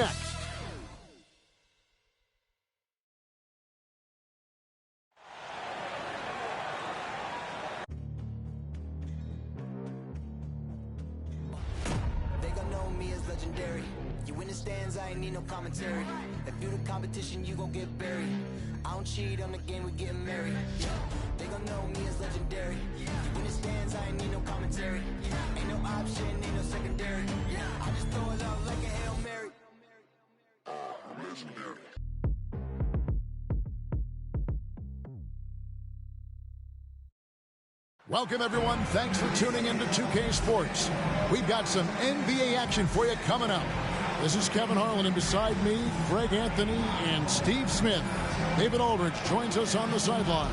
next. Legendary. You win the stands, I ain't need no commentary. If you the competition, you gon' get buried. I don't cheat on the game, we getting married. They gon' know me as legendary. You win the stands, I ain't need no commentary. Ain't no option, ain't no secondary. I just throw it out like a Hail Mary. I'm legendary. Welcome, everyone. Thanks for tuning in to 2K Sports. We've got some NBA action for you coming up. This is Kevin Harlan, and beside me, Greg Anthony and Steve Smith. David Aldridge joins us on the sidelines.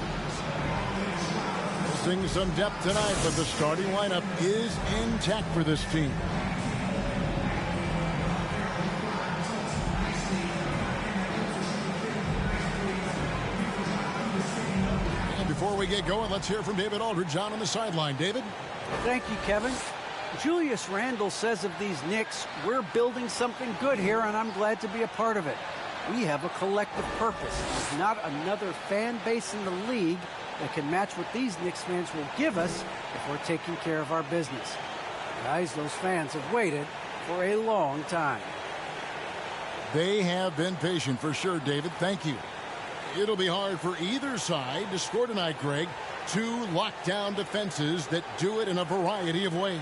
Missing some depth tonight, but the starting lineup is intact for this team. Before we get going, let's hear from David Aldridge on the sideline. David? Thank you, Kevin. Julius Randle says of these Knicks, we're building something good here, and I'm glad to be a part of it. We have a collective purpose. There's not another fan base in the league that can match what these Knicks fans will give us if we're taking care of our business. Guys, those fans have waited for a long time. They have been patient for sure, David. Thank you. It'll be hard for either side to score tonight, Greg. Two lockdown defenses that do it in a variety of ways.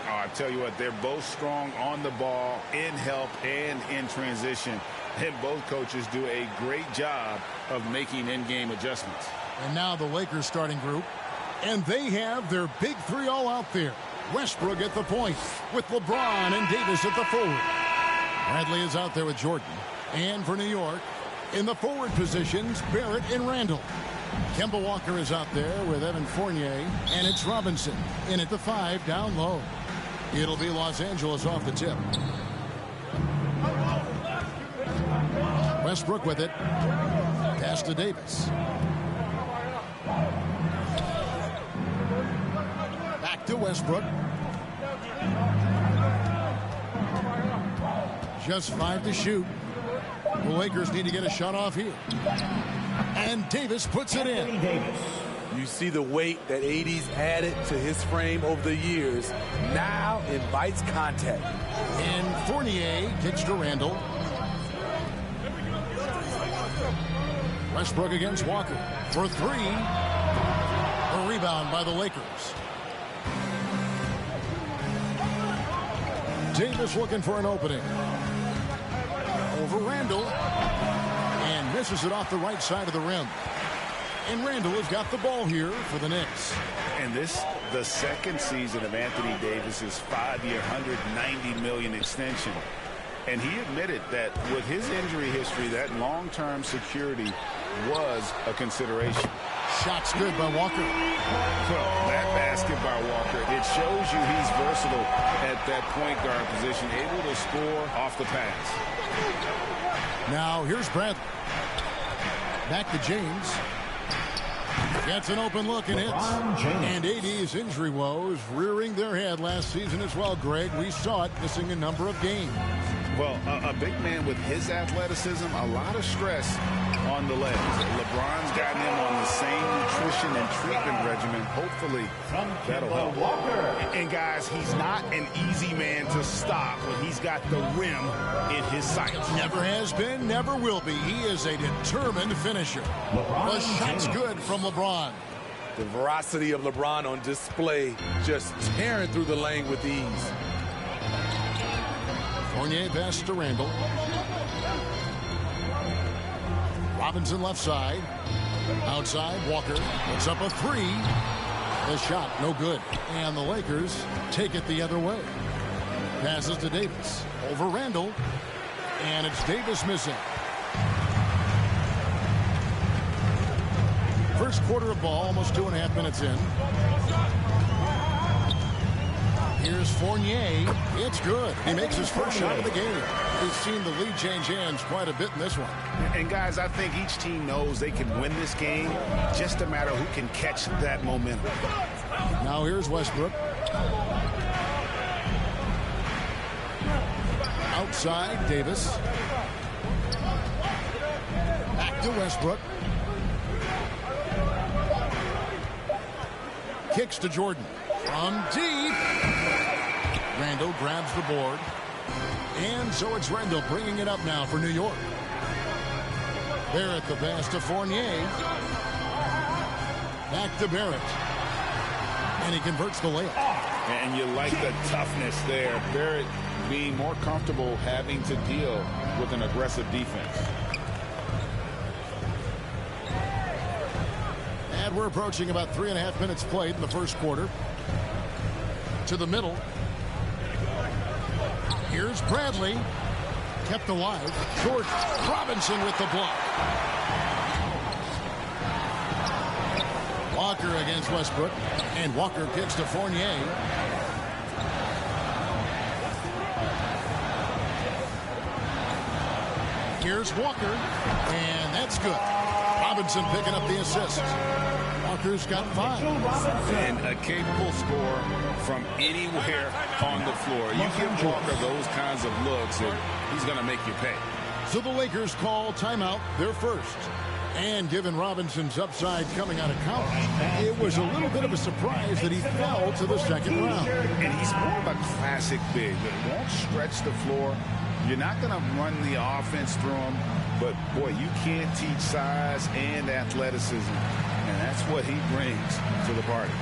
Oh, I tell you what, they're both strong on the ball, in help, and in transition. And both coaches do a great job of making in-game adjustments. And now the Lakers starting group. And they have their big three all out there. Westbrook at the point with LeBron and Davis at the forward. Bradley is out there with Jordan. And for New York, in the forward positions, Barrett and Randall. Kemba Walker is out there with Evan Fournier, and it's Robinson in at the 5 down low. It'll be Los Angeles off the tip. Westbrook with it. Pass to Davis. Back to Westbrook. Just 5 to shoot. The Lakers need to get a shot off here. And Davis puts it in. You see the weight that AD's added to his frame over the years. Now invites contact. And Fournier kicks to Randall. Westbrook against Walker for 3. A rebound by the Lakers. Davis looking for an opening. Over Randall. And misses it off the right side of the rim. And Randall has got the ball here for the Knicks. And this, the second season of Anthony Davis's 5-year, $190 million extension. And he admitted that with his injury history, that long-term security was a consideration. Shots good by Walker. Well, that basket by Walker, it shows you he's versatile at that point guard position, able to score off the pass. Now here's Bradley. Back to James. Gets an open look and hits. And AD's injury woes rearing their head last season as well, Greg. We saw it missing a number of games. Well, a big man with his athleticism, a lot of stress on the legs. LeBron's gotten him on the same nutrition and treatment regimen. Hopefully, that'll help. And guys, he's not an easy man to stop when he's got the rim in his sights. Never has been, never will be. He is a determined finisher. The shot's good from LeBron. The veracity of LeBron on display, just tearing through the lane with ease. Fournier pass to Randall. Robinson left side. Outside, Walker puts up a 3. The shot, no good. And the Lakers take it the other way. Passes to Davis. Over Randall. And it's Davis missing. First quarter of ball, almost 2.5 minutes in. Here's Fournier. It's good. He makes his first shot of the game. He's seen the lead change hands quite a bit in this one. And guys, I think each team knows they can win this game. Just a matter who can catch that momentum. Now here's Westbrook. Outside, Davis. Back to Westbrook. Kicks to Jordan. From deep. Randall grabs the board. And so it's Randall bringing it up now for New York. Barrett the pass to Fournier. Back to Barrett. And he converts the layup. And you like the toughness there. Barrett being more comfortable having to deal with an aggressive defense. And we're approaching about 3.5 minutes played in the first quarter. To the middle. Here's Bradley. Kept alive. Jordan. Robinson with the block. Walker against Westbrook. And Walker kicks to Fournier. Here's Walker. And that's good. Robinson picking up the assist. Walker's got 5. And a capable scorer from anywhere on the floor. You give Walker those kinds of looks, and he's going to make you pay. So the Lakers call timeout, their first. And given Robinson's upside coming out of college, it was a little bit of a surprise that he fell to the second round. And he's more of a classic big. It won't stretch the floor. You're not going to run the offense through him. But, boy, you can't teach size and athleticism. And that's what he brings to the party.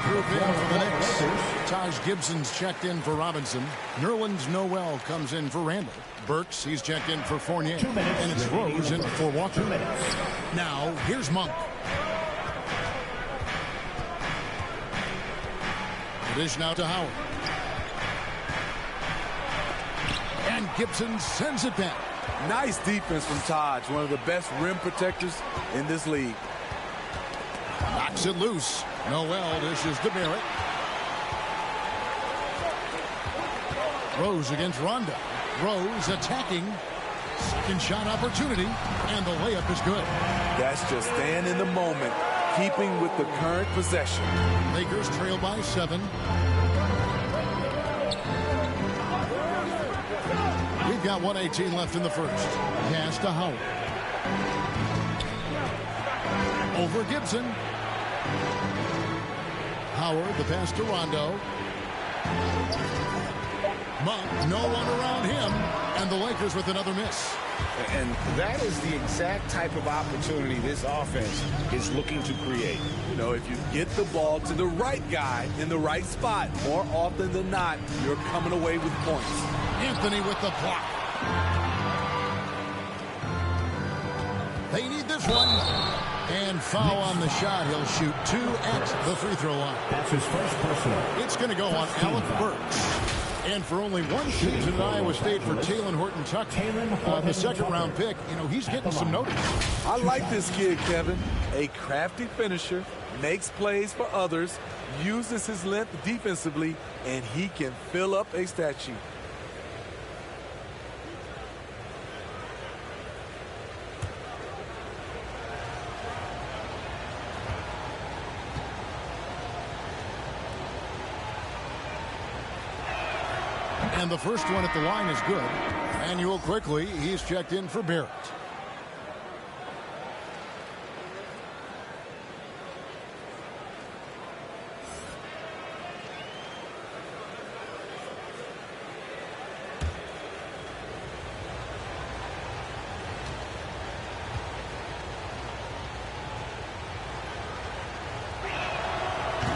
Group in for the Knicks. Taj Gibson's checked in for Robinson. Nerlens Noel comes in for Randall. Burks, he's checked in for Fournier. And it's Rose in for Walker. Now, here's Monk. The dish now to Howard. And Gibson sends it back. Nice defense from Taj, one of the best rim protectors in this league. Knocks it loose. Noel dishes to Barrett. Rose against Rondo. Rose attacking. Second shot opportunity. And the layup is good. That's just staying in the moment, keeping with the current possession. Lakers trail by 7. We've got 1:18 left in the first. Pass to Howard. Over Gibson. Howard, the pass to Rondo. Monk, no one around him. And the Lakers with another miss. And that is the exact type of opportunity this offense is looking to create. You know, if you get the ball to the right guy in the right spot, more often than not, you're coming away with points. Anthony with the block. They need this one. And foul on the shot. He'll shoot 2 at the free throw line. That's his first personal. It's going to go on Alec Burks. And for only one season at Iowa State for Talen Horton-Tucker, the second-round pick, you know, he's getting some notice. I like this kid, Kevin. A crafty finisher, makes plays for others, uses his length defensively, and he can fill up a stat sheet. And the first one at the line is good. Manuel quickly, he's checked in for Barrett.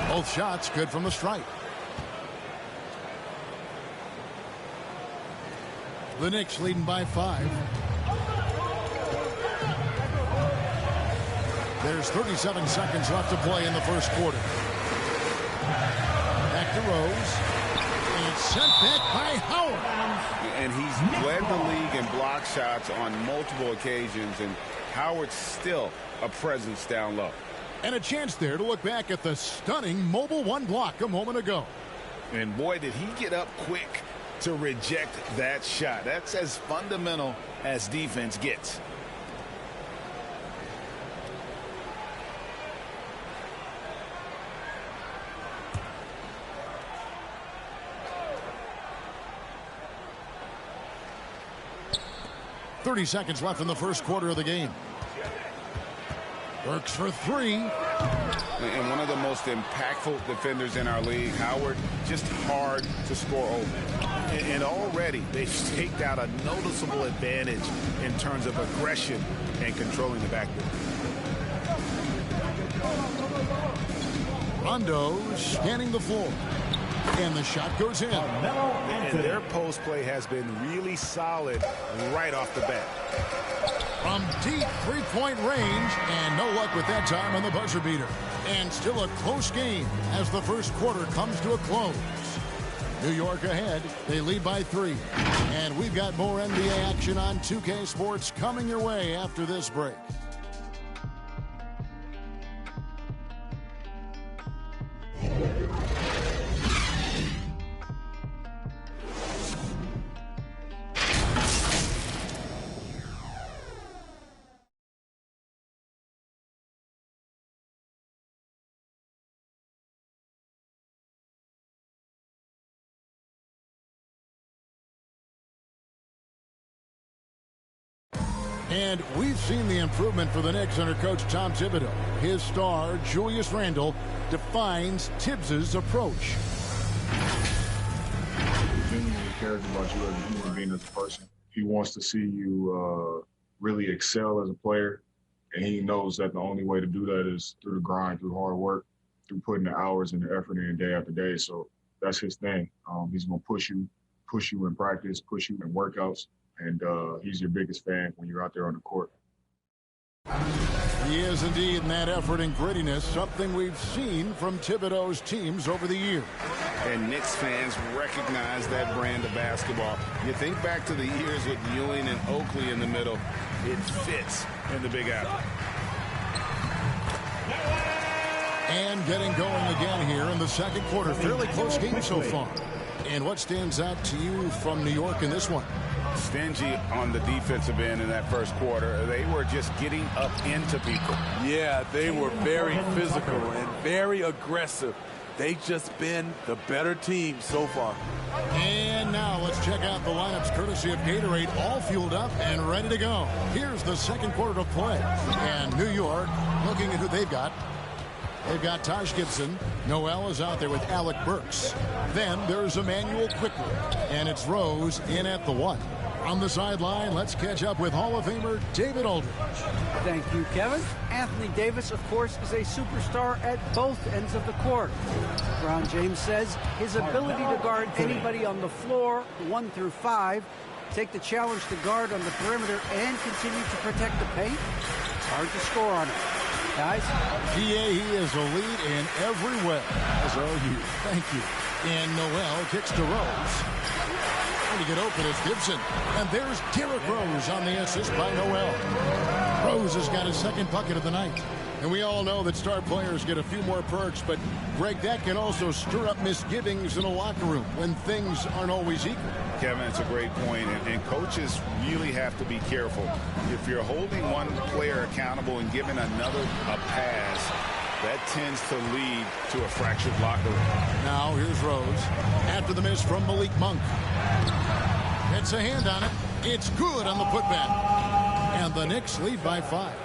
Both shots good from the stripe. The Knicks leading by 5. There's 37 seconds left to play in the first quarter. Back to Rose. And it's sent back by Howard. And he's led the league in block shots on multiple occasions, and Howard's still a presence down low. And a chance there to look back at the stunning mobile one block a moment ago. And boy, did he get up quick to reject that shot. That's as fundamental as defense gets. .30 seconds left in the first quarter of the game. Works for three. And one of the most impactful defenders in our league, Howard, just hard to score over. And already they've staked out a noticeable advantage in terms of aggression and controlling the backboard. Rondo scanning the floor. And the shot goes in. And their post play has been really solid right off the bat. From deep three-point range, and no luck with that time on the buzzer beater. And still a close game as the first quarter comes to a close. New York ahead. They lead by 3. And we've got more NBA action on 2K Sports coming your way after this break. And we've seen the improvement for the Knicks under Coach Tom Thibodeau. His star, Julius Randle, defines Tibbs's approach. He genuinely cares about you as a human being, as a person. He wants to see you really excel as a player, and he knows that the only way to do that is through the grind, through hard work, through putting the hours and the effort in day after day. So that's his thing. He's going to push you in practice, push you in workouts. And he's your biggest fan when you're out there on the court. He is indeed in that effort and grittiness, something we've seen from Thibodeau's teams over the years. And Knicks fans recognize that brand of basketball. You think back to the years with Ewing and Oakley in the middle, it fits in the Big Apple. And getting going again here in the second quarter. Fairly close game so far. And what stands out to you from New York in this one? Stingy on the defensive end in that first quarter. They were just getting up into people. Yeah, they were very physical and very aggressive. They've just been the better team so far. And now let's check out the lineups courtesy of Gatorade, all fueled up and ready to go. Here's the second quarter of play. And New York looking at who they've got. They've got Taj Gibson. Noel is out there with Alec Burks. Then there's Emmanuel Quickly. And it's Rose in at the 1. On the sideline, let's catch up with Hall of Famer David Aldridge. Thank you, Kevin. Anthony Davis, of course, is a superstar at both ends of the court. LeBron James says his ability to guard anybody on the floor, 1 through 5, take the challenge to guard on the perimeter, and continue to protect the paint, it's hard to score on it. Guys? He is elite in every way. So thank you. And Noel kicks to Rose. To get open is Gibson. And there's Derrick Rose on the assist by Noel. Rose has got his second bucket of the night. And we all know that star players get a few more perks, but Greg, that can also stir up misgivings in a locker room when things aren't always equal. Kevin, it's a great point, and coaches really have to be careful. If you're holding one player accountable and giving another a pass, that tends to lead to a fractured locker room. Now here's Rose. After the miss from Malik Monk. Gets a hand on it. It's good on the putback. And the Knicks lead by 5.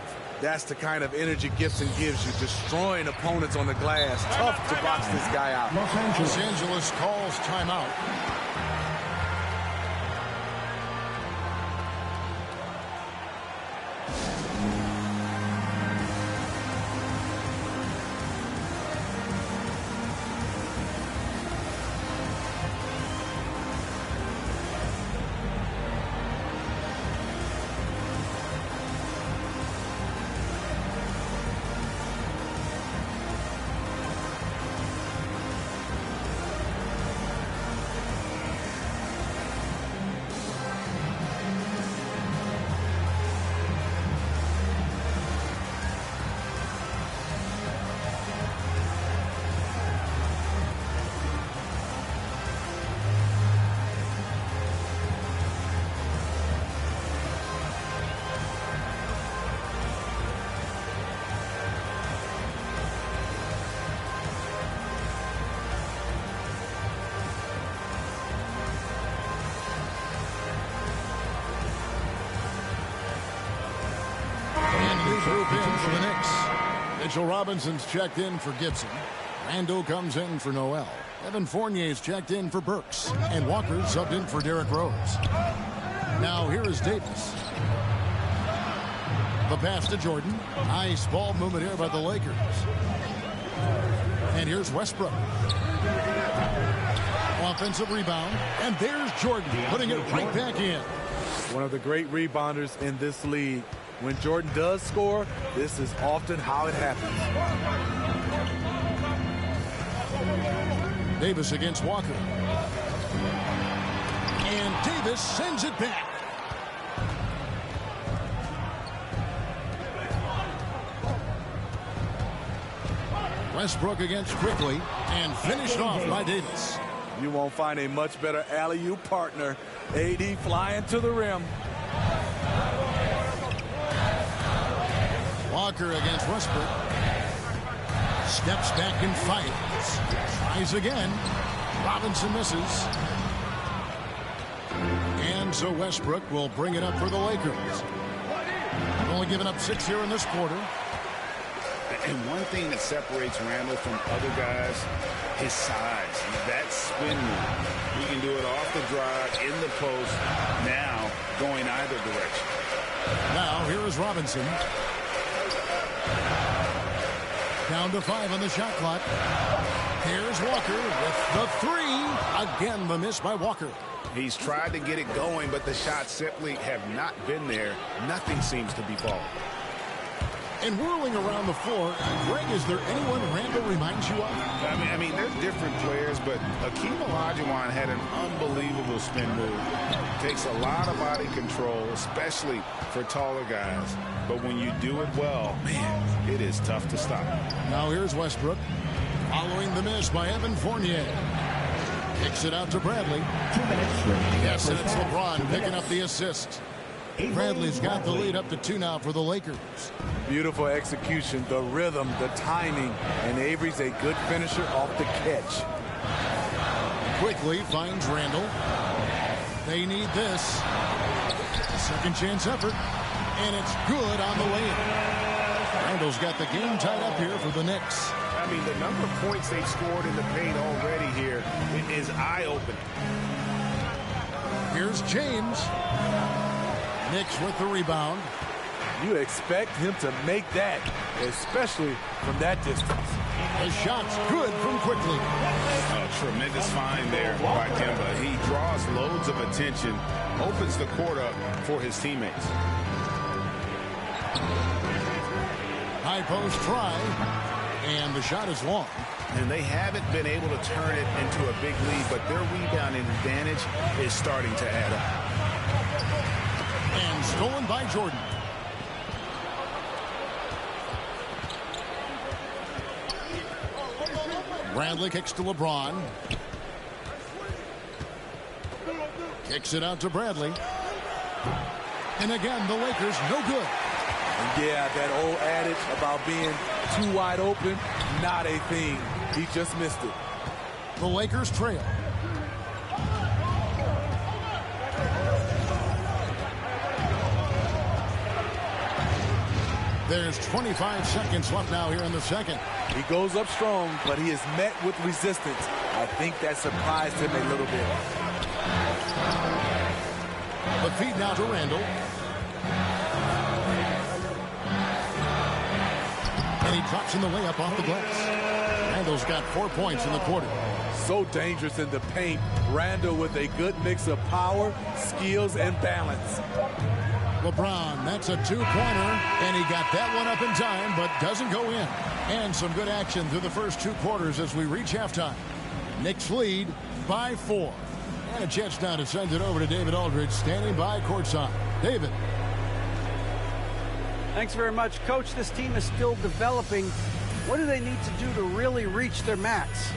That's the kind of energy Gibson gives you, destroying opponents on the glass. Tough to box this guy out. Los Angeles calls timeout. group in for the Knicks. Mitchell Robinson's checked in for Gibson. Randall comes in for Noel. Evan Fournier's checked in for Burks. And Walker's subbed in for Derrick Rose. Now here is Davis. The pass to Jordan. Nice ball movement here by the Lakers. And here's Westbrook. Offensive rebound. And there's Jordan putting it right back in. One of the great rebounders in this league. When Jordan does score, this is often how it happens. Davis against Walker. And Davis sends it back. Westbrook against Quickly and finished off by Davis. You won't find a much better alley-oop partner. AD flying to the rim. Walker against Westbrook. Steps back and fights. Tries again. Robinson misses. And so Westbrook will bring it up for the Lakers. Only giving up 6 here in this quarter. And one thing that separates Randall from other guys, his size. That spin move. He can do it off the drive, in the post, now going either direction. Now here is Robinson. Down to 5 on the shot clock. Here's Walker with the 3. Again, the miss by Walker. He's tried to get it going, but the shots simply have not been there. Nothing seems to be falling. And whirling around the floor, Greg, is there anyone Randall reminds you of? I mean, they're different players, but Hakeem Olajuwon had an unbelievable spin move. Takes a lot of body control, especially for taller guys. But when you do it well, man, it is tough to stop. Now here's Westbrook, following the miss by Evan Fournier. Kicks it out to Bradley. 2 minutes remaining. Yes, and it's LeBron picking up the assist. Bradley's got the lead up to 2 now for the Lakers. Beautiful execution, the rhythm, the timing, and Avery's a good finisher off the catch. Quickly finds Randall. They need this. Second chance effort, and it's good on the layup. Randall's got the game tied up here for the Knicks. I mean, the number of points they've scored in the paint already here is eye-opening. Here's James. Knicks with the rebound. You expect him to make that, especially from that distance. The shot's good from Quickly. A tremendous find there by Kemba. He draws loads of attention, opens the court up for his teammates. High post try, and the shot is long. And they haven't been able to turn it into a big lead, but their rebounding advantage is starting to add up. And stolen by Jordan. Bradley kicks to LeBron. Kicks it out to Bradley. And again, the Lakers no good. And yeah, that old adage about being too wide open, not a thing. He just missed it. The Lakers trail. There's 25 seconds left now here in the second. He goes up strong, but he is met with resistance. I think that surprised him a little bit. The feed now to Randall. And he drops in the layup off the glass. Randall's got 4 points in the quarter. So dangerous in the paint. Randall with a good mix of power, skills, and balance. LeBron, that's a 2-pointer, and he got that one up in time, but doesn't go in. And some good action through the first 2 quarters as we reach halftime. Knicks lead by 4. And a chance now to send it over to David Aldridge, standing by courtside. David. Thanks very much, Coach. This team is still developing. What do they need to do to really reach their max?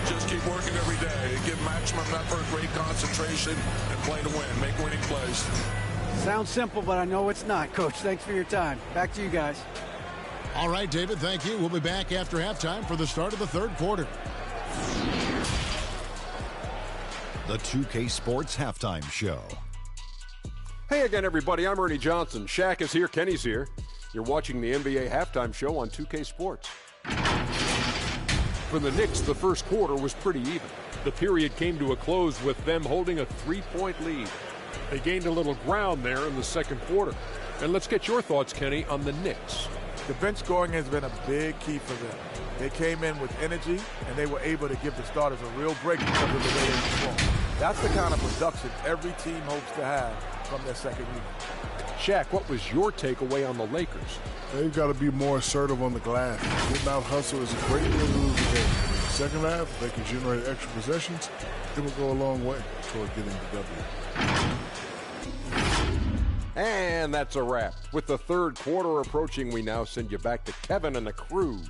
Just keep working every day. Give maximum effort, great concentration, and play to win. Make winning plays. Sounds simple, but I know it's not, Coach. Thanks for your time. Back to you guys. All right, David, thank you. We'll be back after halftime for the start of the third quarter. The 2K Sports Halftime Show. Hey again, everybody. I'm Ernie Johnson. Shaq is here. Kenny's here. You're watching the NBA Halftime Show on 2K Sports. For the Knicks, the first quarter was pretty even. The period came to a close with them holding a 3-point lead. They gained a little ground there in the second quarter. And let's get your thoughts, Kenny, on the Knicks. The bench scoring has been a big key for them. They came in with energy, and they were able to give the starters a real break because of the way they performed. That's the kind of production every team hopes to have from their second unit. Shaq, what was your takeaway on the Lakers? They've got to be more assertive on the glass. Getting out hustle is a great way to lose the game. Second half, if they can generate extra possessions, it will go a long way toward getting the W. And that's a wrap. With the third quarter approaching, we now send you back to Kevin and the crew.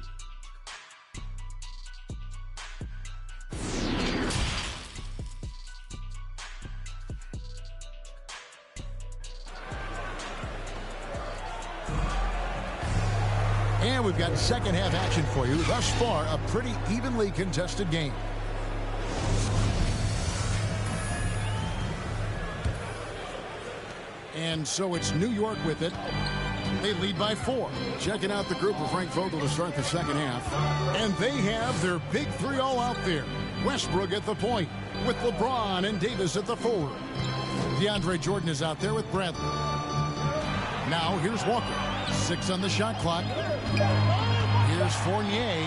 And we've got second half action for you. Thus far, a pretty evenly contested game. And so it's New York with it. They lead by 4. Checking out the group of Frank Vogel to start the second half. And they have their big three all out there. Westbrook at the point with LeBron and Davis at the forward. DeAndre Jordan is out there with Bradley. Now here's Walker. 6 on the shot clock. Here's Fournier.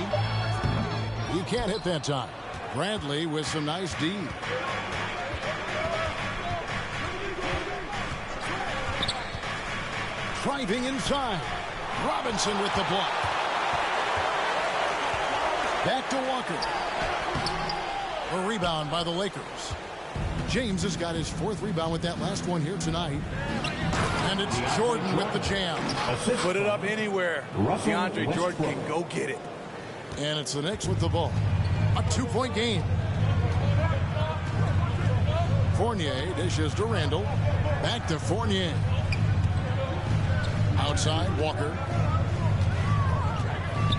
He can't hit that time. Bradley with some nice D. Driving inside. Robinson with the block. Back to Walker. A rebound by the Lakers. James has got his 4th rebound with that last one here tonight. And it's Jordan with the jam. Put it up anywhere. DeAndre Jordan can go get it. And it's the Knicks with the ball. A 2-point game. Fournier dishes to Randall. Back to Fournier. Outside, Walker.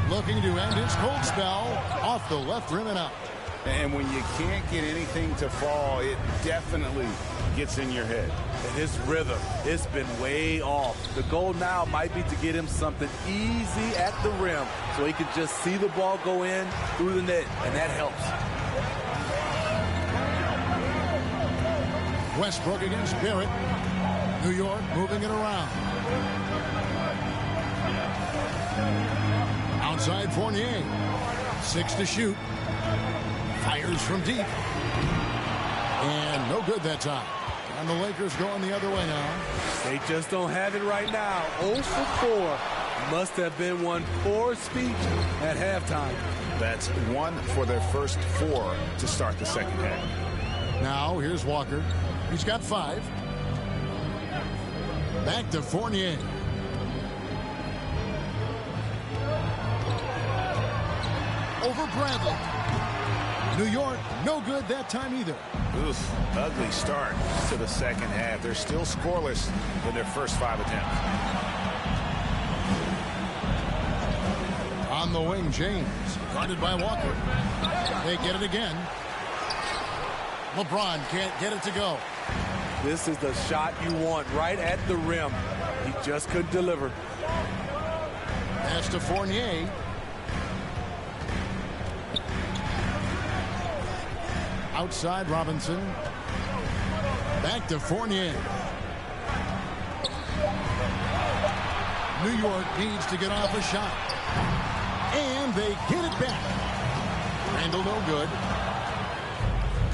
Looking to end his cold spell. Off the left rim and out. And when you can't get anything to fall, it definitely gets in your head. And his rhythm, it's been way off. The goal now might be to get him something easy at the rim so he can just see the ball go in through the net, and that helps. Westbrook against Barrett. New York moving it around. Outside Fournier. 6 to shoot. Fires from deep. And no good that time. And the Lakers going the other way now. They just don't have it right now. 0 for 4. Must have been one poor speech at halftime. That's 1 for their first 4 to start the second half. Now here's Walker. He's got 5. Back to Fournier. Over Bradley. New York, no good that time either. Oof, ugly start to the second half. They're still scoreless in their first 5 attempts. On the wing, James, guarded by Walker. They get it again. LeBron can't get it to go. This is the shot you want right at the rim. He just couldn't deliver. Pass to Fournier. Outside Robinson. Back to Fournier. New York needs to get off a shot. And they get it back. Randall no good.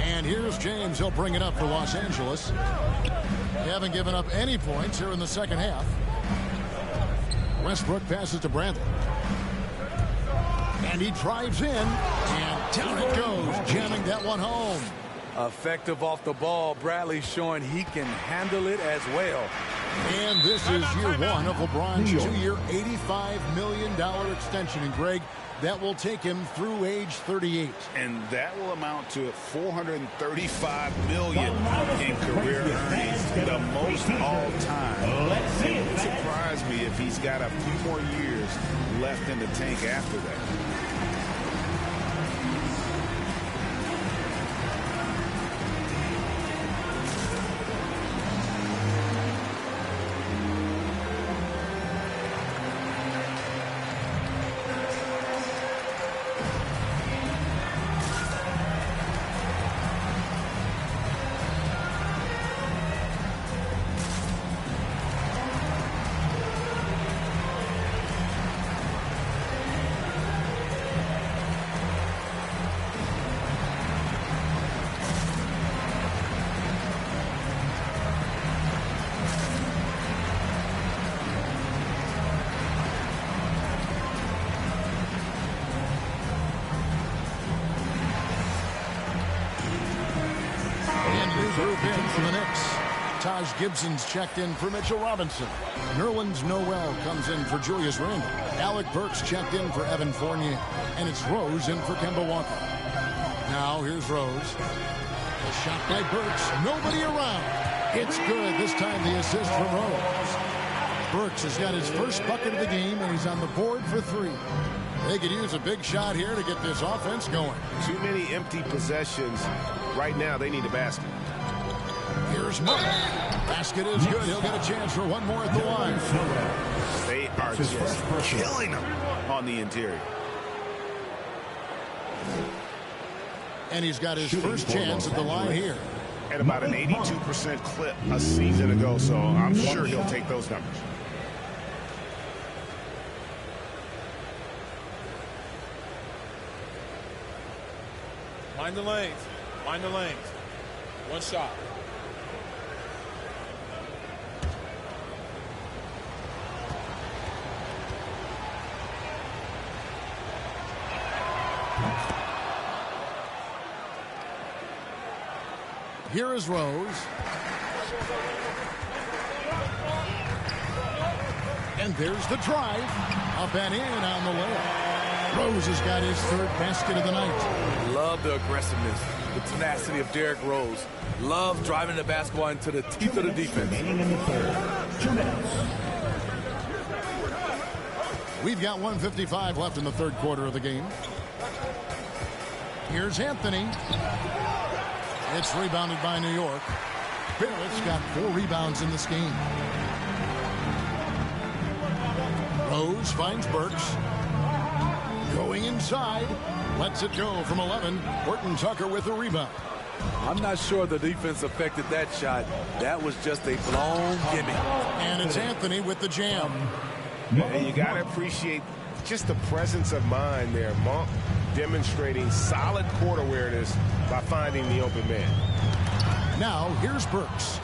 And here's James. He'll bring it up for Los Angeles. They haven't given up any points here in the second half. Westbrook passes to Bradley. And he drives in. And down it goes, jamming that one home. Effective off the ball. Bradley showing he can handle it as well. And this is year 1 of LeBron's 2-year, $85 million extension. And Greg, that will take him through age 38. And that will amount to $435 million in career earnings, the most all time. It wouldn't surprise me if he's got a few more years left in the tank after that. for the Knicks. Taj Gibson's checked in for Mitchell Robinson. Nerlens Noel comes in for Julius Randle. Alec Burks checked in for Evan Fournier. And it's Rose in for Kemba Walker. Now here's Rose. A shot by Burks. Nobody around. It's good. This time the assist for Rose. Burks has got his first bucket of the game, and he's on the board for 3. They could use a big shot here to get this offense going. Too many empty possessions. Right now, they need a basket. Here's Monk. Basket is good. He'll get a chance for one more at the line. They are just killing them on the interior. And he's got his first chance at the line here. At about an 82% clip a season ago, so I'm sure he'll take those numbers. Mind the lanes. Mind the lanes. One shot. Here is Rose. And there's the drive. Up and in on the layup. Rose has got his 3rd basket of the night. Love the aggressiveness, the tenacity of Derrick Rose. Love driving the basketball into the teeth of the defense. We've got 1:55 left in the 3rd quarter of the game. Here's Anthony. It's rebounded by New York. Barrett's got 4 rebounds in this game. Rose finds Burks. Going inside. Lets it go from 11. Horton Tucker with a rebound. I'm not sure the defense affected that shot. That was just a blown gimme. And it's Anthony with the jam. And you got to appreciate just the presence of mind there. Monk demonstrating solid court awareness by finding the open man. Now here's Burks.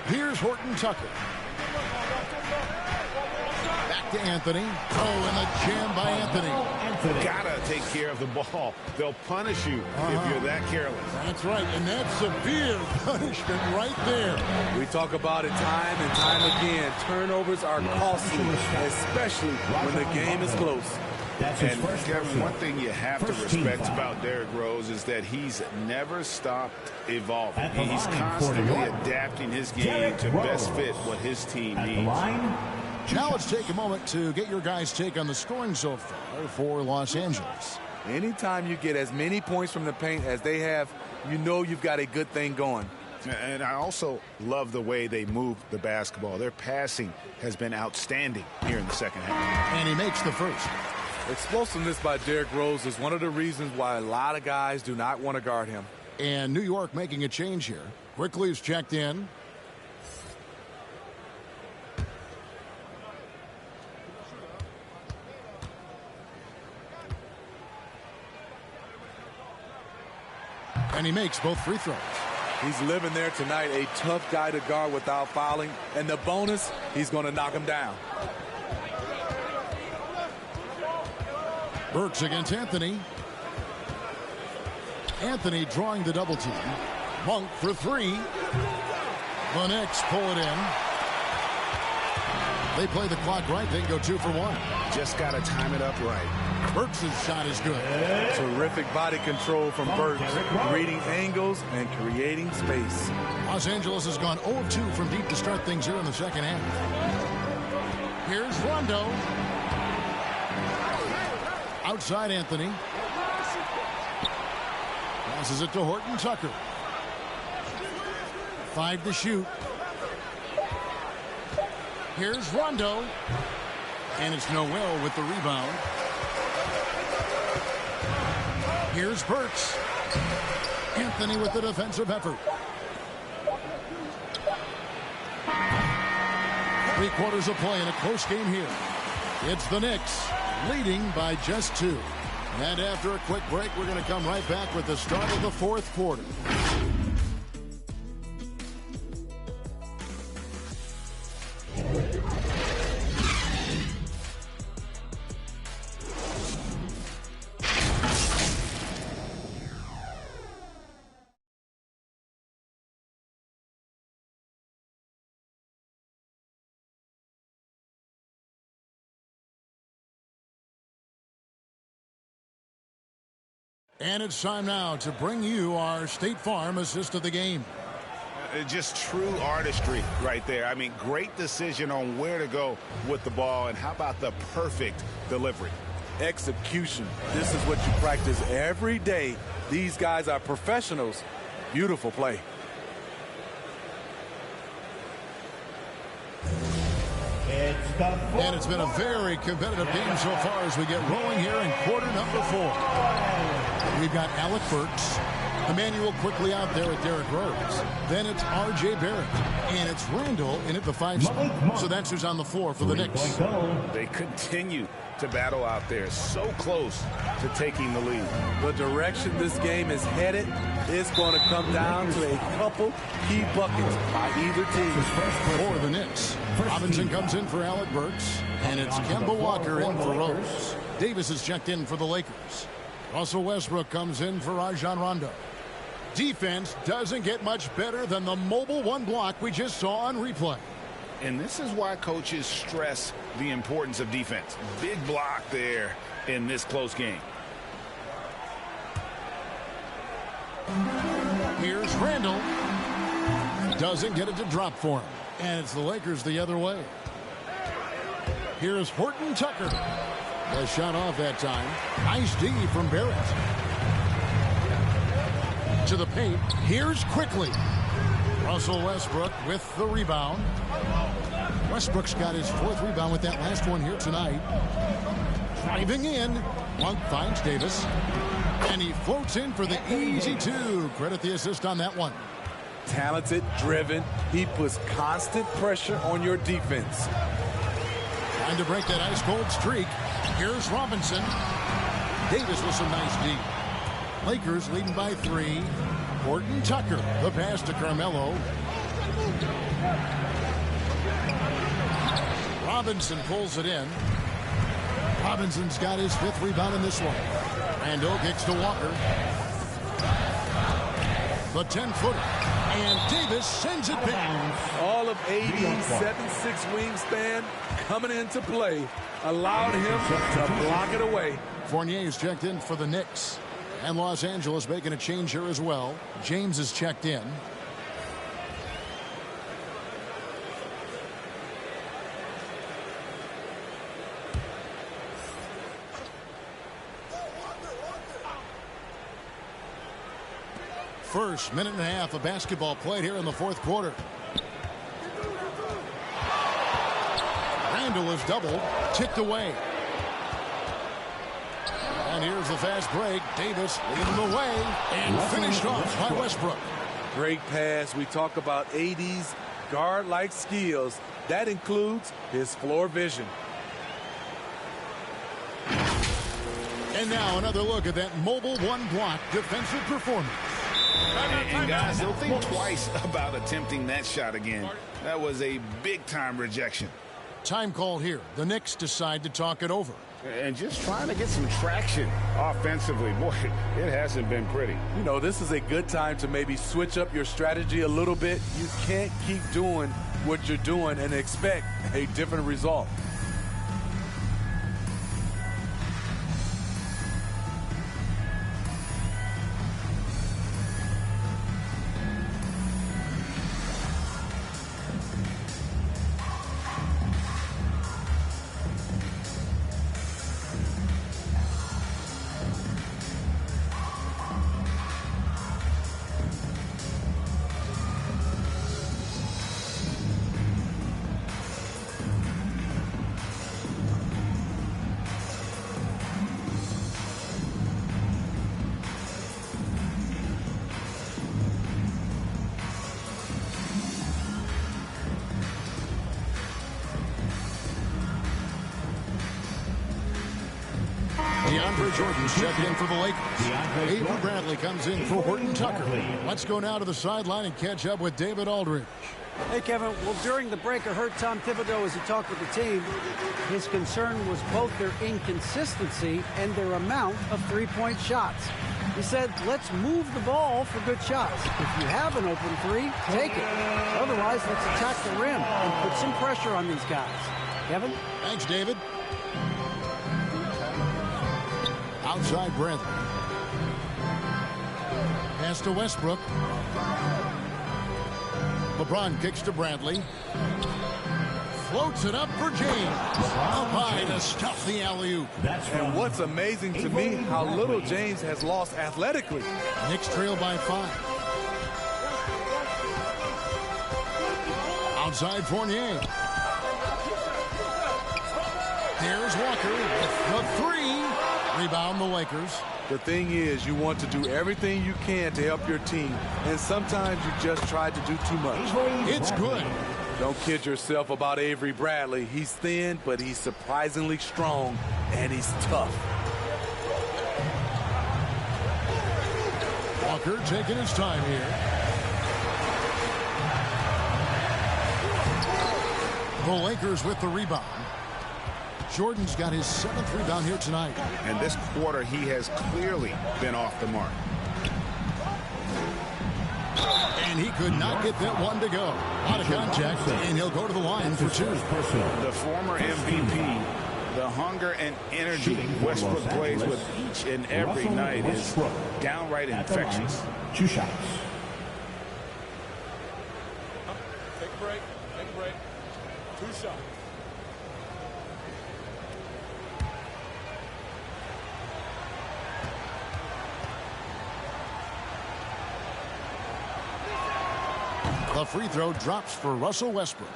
Here's Horton Tucker. Back to Anthony. Oh, and a jam by Anthony. Gotta take care of the ball. They'll punish you if you're that careless. That's right, and that's severe punishment right there. We talk about it time and time again. Turnovers are costly, especially when the game is close. And Kevin, one thing you have to respect about Derrick Rose is that he's never stopped evolving. He's constantly adapting his game to best fit what his team needs. Now let's take a moment to get your guys' take on the scoring so far for Los Angeles. Anytime you get as many points from the paint as they have, you know you've got a good thing going. And I also love the way they move the basketball. Their passing has been outstanding here in the second half. And he makes the first. Explosiveness by Derrick Rose is one of the reasons why a lot of guys do not want to guard him. And New York making a change here. Quickly's checked in. And he makes both free throws. He's living there tonight, a tough guy to guard without fouling. And the bonus, he's going to knock him down. Burks against Anthony. Anthony drawing the double team. Monk for 3. The Knicks pull it in. They play the clock right. They can go 2 for 1. Just got to time it up right. Burks' shot is good. Terrific body control from Burks, reading angles and creating space. Los Angeles has gone 0 of 2 from deep to start things here in the second half. Here's Rondo. Outside Anthony. Passes it to Horton Tucker. 5 to shoot. Here's Rondo. And it's Noel with the rebound. Here's Burks. Anthony with the defensive effort. 3 quarters of play in a close game here. It's the Knicks leading by just 2. And after a quick break, we're going to come right back with the start of the 4th quarter. And it's time now to bring you our State Farm assist of the game. Just true artistry right there. I mean, great decision on where to go with the ball, and how about the perfect delivery? Execution. This is what you practice every day. These guys are professionals. Beautiful play. And it's been a very competitive game so far as we get rolling here in quarter number 4. We've got Alec Burks. Emmanuel quickly out there at Derrick Rose. Then it's R.J. Barrett. And it's Randall in at the 5 spot. So that's who's on the floor for the Knicks. They continue to battle out there, so close to taking the lead. The direction this game is headed is going to come down to a couple key buckets by either team. For the Knicks, Robinson comes in for Alec Burks. And it's Kemba Walker in for Rose. Davis is checked in for the Lakers. Russell Westbrook comes in for Rajon Rondo. Defense doesn't get much better than the mobile one block we just saw on replay. And this is why coaches stress the importance of defense. Big block there in this close game. Here's Randall. Doesn't get it to drop for him. And it's the Lakers the other way. Here's Horton Tucker. A shot off that time. Nice D from Barrett. To the paint. Here's Quickly. Russell Westbrook with the rebound. Westbrook's got his 4th rebound with that last one here tonight. Driving in. Monk finds Davis. And he floats in for the easy 2. Credit the assist on that one. Talented, driven. He puts constant pressure on your defense. Trying to break that ice-cold streak. Here's Robinson. Davis with some nice D. Lakers leading by 3. Horton Tucker. The pass to Carmelo. Robinson pulls it in. Robinson's got his 5th rebound in this one. Randall kicks to Walker. The 10-footer. And Davis sends it back. All of AD's 7'6" wingspan coming into play allowed him to block it away. Fournier's checked in for the Knicks. And Los Angeles making a change here as well. James is checked in. First minute and a half of basketball played here in the 4th quarter. Randall is doubled, tipped away. And here's the fast break. Davis leading the way and finished off by Westbrook. Great pass. We talk about AD's guard-like skills. That includes his floor vision. And now another look at that mobile one block defensive performance. And guys, they'll think twice about attempting that shot again. That was a big-time rejection. Time call here. The Knicks decide to talk it over. And just trying to get some traction offensively. Boy, it hasn't been pretty. You know, this is a good time to maybe switch up your strategy a little bit. You can't keep doing what you're doing and expect a different result. Jordan's checking in for the Lakers. Avery Bradley comes in for Horton Tucker. Let's go now to the sideline and catch up with David Aldridge. Hey, Kevin. Well, during the break, I heard Tom Thibodeau as he talked with the team. His concern was both their inconsistency and their amount of three-point shots. He said, let's move the ball for good shots. If you have an open 3, take it. Otherwise, let's attack the rim and put some pressure on these guys. Kevin? Thanks, David. Outside Bradley. Pass to Westbrook. LeBron kicks to Bradley. Floats it up for James. Up high to stuff the alley-oop. And what's amazing to me, how little James has lost athletically. Knicks trail by 5. Outside Fournier. There's Walker with the 3. Rebound the Lakers. The thing is, you want to do everything you can to help your team, and sometimes you just try to do too much. It's good. Don't kid yourself about Avery Bradley. He's thin, but he's surprisingly strong, and he's tough. Walker taking his time here. The Lakers with the rebound. Jordan's got his 7th rebound here tonight. And this quarter, he has clearly been off the mark. And he could not get that one to go. Out of contact, and he'll go to the line for 2. The former MVP, the hunger and energy Westbrook plays with each and every night is downright infectious. 2 shots. Take a break. Take a break. 2 shots. The free throw drops for Russell Westbrook.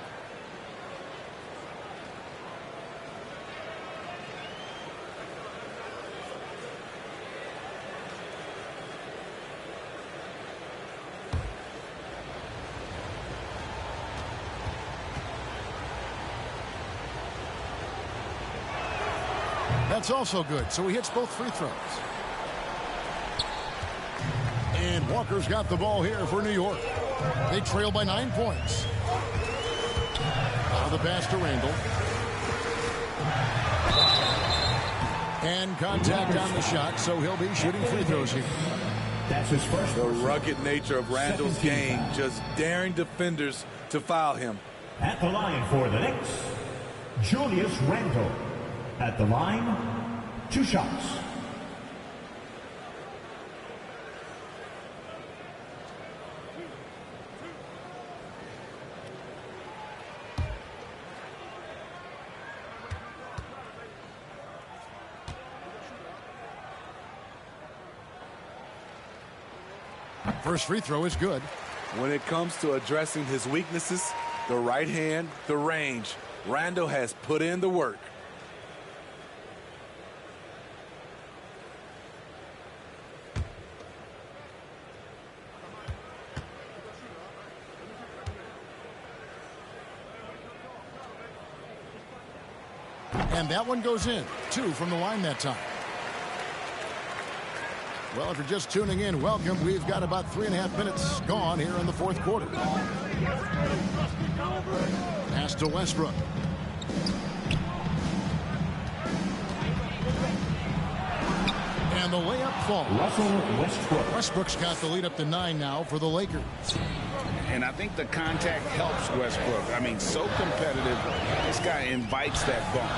That's also good, so he hits both free throws. And Walker's got the ball here for New York. They trail by 9 points. Now the pass to Randall. And contact on the shot, so he'll be shooting free throws here. That's his first. The rugged nature of Randall's game, just daring defenders to foul him. At the line for the Knicks, Julius Randle. At the line, 2 shots. First free throw is good. When it comes to addressing his weaknesses, the right hand, the range, Randle has put in the work. And that one goes in. 2 from the line that time. Well, if you're just tuning in, welcome. We've got about 3.5 minutes gone here in the 4th quarter. Pass to Westbrook. And the layup falls. Russell Westbrook. Westbrook's got the lead up to 9 now for the Lakers. And I think the contact helps Westbrook. I mean, so competitive. This guy invites that bump.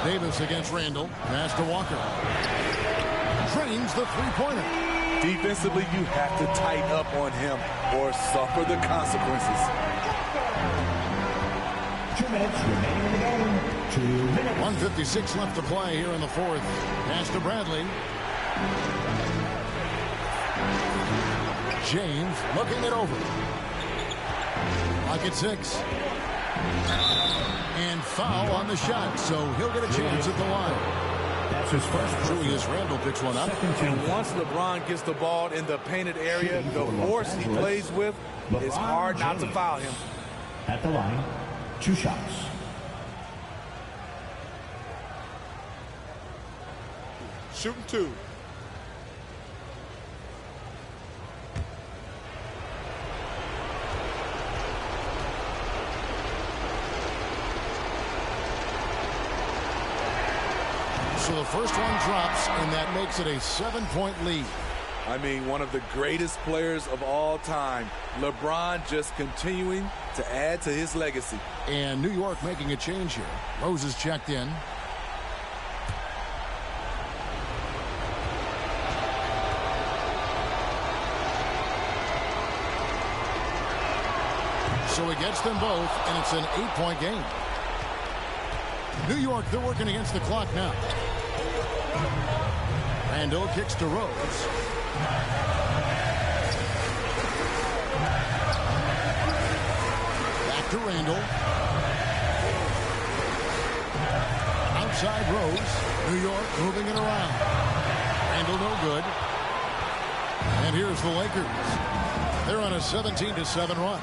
Davis against Randall. Pass to Walker. Drains the 3-pointer. Defensively, you have to tighten up on him or suffer the consequences. 2 minutes remaining in the game. 2 minutes. 1:56 left to play here in the 4th. Pass to Bradley. James looking it over. Lock at 6. And foul on the shot, so he'll get a chance at the line. That's his first. Julius Randle picks one up. And once LeBron gets the ball in the painted area, the force he plays with, it's hard not to foul him. At the line, 2 shots. Shooting 2. So the first one drops, and that makes it a 7-point lead. I mean, one of the greatest players of all time. LeBron just continuing to add to his legacy. And New York making a change here. Rose is checked in. So he gets them both, and it's an 8-point game. New York, they're working against the clock now. Randall kicks to Rose. Back to Randall. Outside Rose. New York moving it around. Randall no good. And here's the Lakers. They're on a 17-7 run.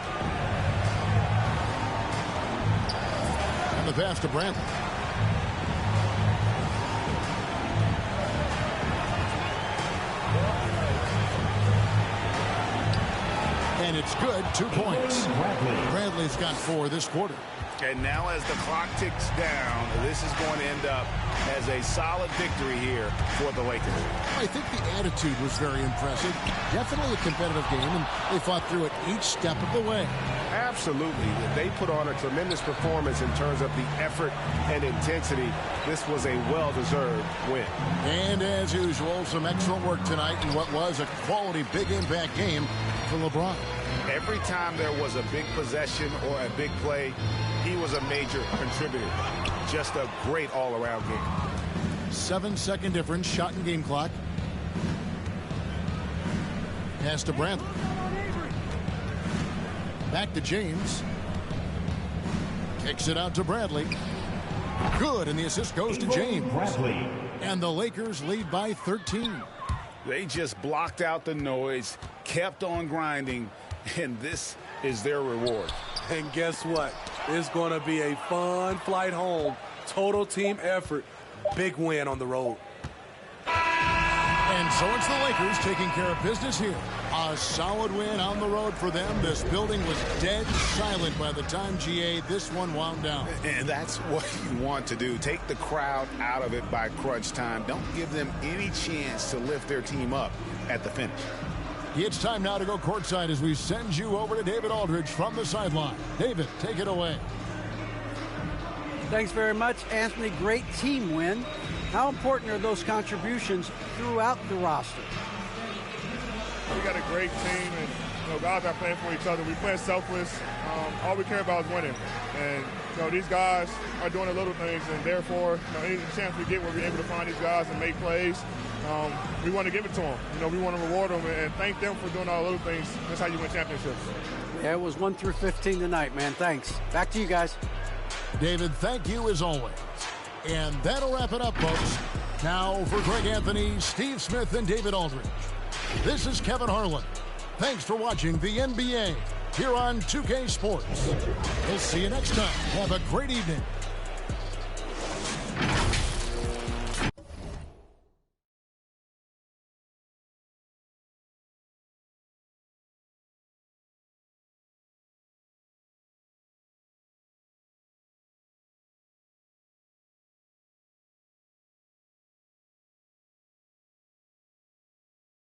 And the pass to Brantley. And it's good. 2 points. Bradley's got 4 this quarter. And now as the clock ticks down, this is going to end up as a solid victory here for the Lakers. I think the attitude was very impressive. Definitely a competitive game, and they fought through it each step of the way. Absolutely. They put on a tremendous performance in terms of the effort and intensity. This was a well-deserved win. And as usual, some excellent work tonight in what was a quality big impact game for LeBron. Every time there was a big possession or a big play, he was a major contributor. Just a great all-around game. 7-second difference, shot and game clock. Pass to Brantley. Back to James. Kicks it out to Bradley. Good, and the assist goes to James. Bradley. And the Lakers lead by 13. They just blocked out the noise, kept on grinding, and this is their reward. And guess what? It's going to be a fun flight home. Total team effort. Big win on the road. And so it's the Lakers taking care of business here. A solid win on the road for them. This building was dead silent by the time, GA, this one wound down. And that's what you want to do. Take the crowd out of it by crunch time. Don't give them any chance to lift their team up at the finish. It's time now to go courtside as we send you over to David Aldridge from the sideline. David, take it away. Thanks very much, Anthony. Great team win. How important are those contributions throughout the roster? We got a great team, and guys are playing for each other. We play selfless. All we care about is winning. And these guys are doing the little things, and therefore, any chance we get where we're able to find these guys and make plays, we want to give it to them. We want to reward them and thank them for doing all the little things. That's how you win championships. Yeah, it was 1 through 15 tonight, man. Thanks. Back to you guys. David, thank you as always. And that'll wrap it up, folks. Now for Greg Anthony, Steve Smith, and David Aldridge. This is Kevin Harlan. Thanks for watching the NBA here on 2K Sports. We'll see you next time. Have a great evening.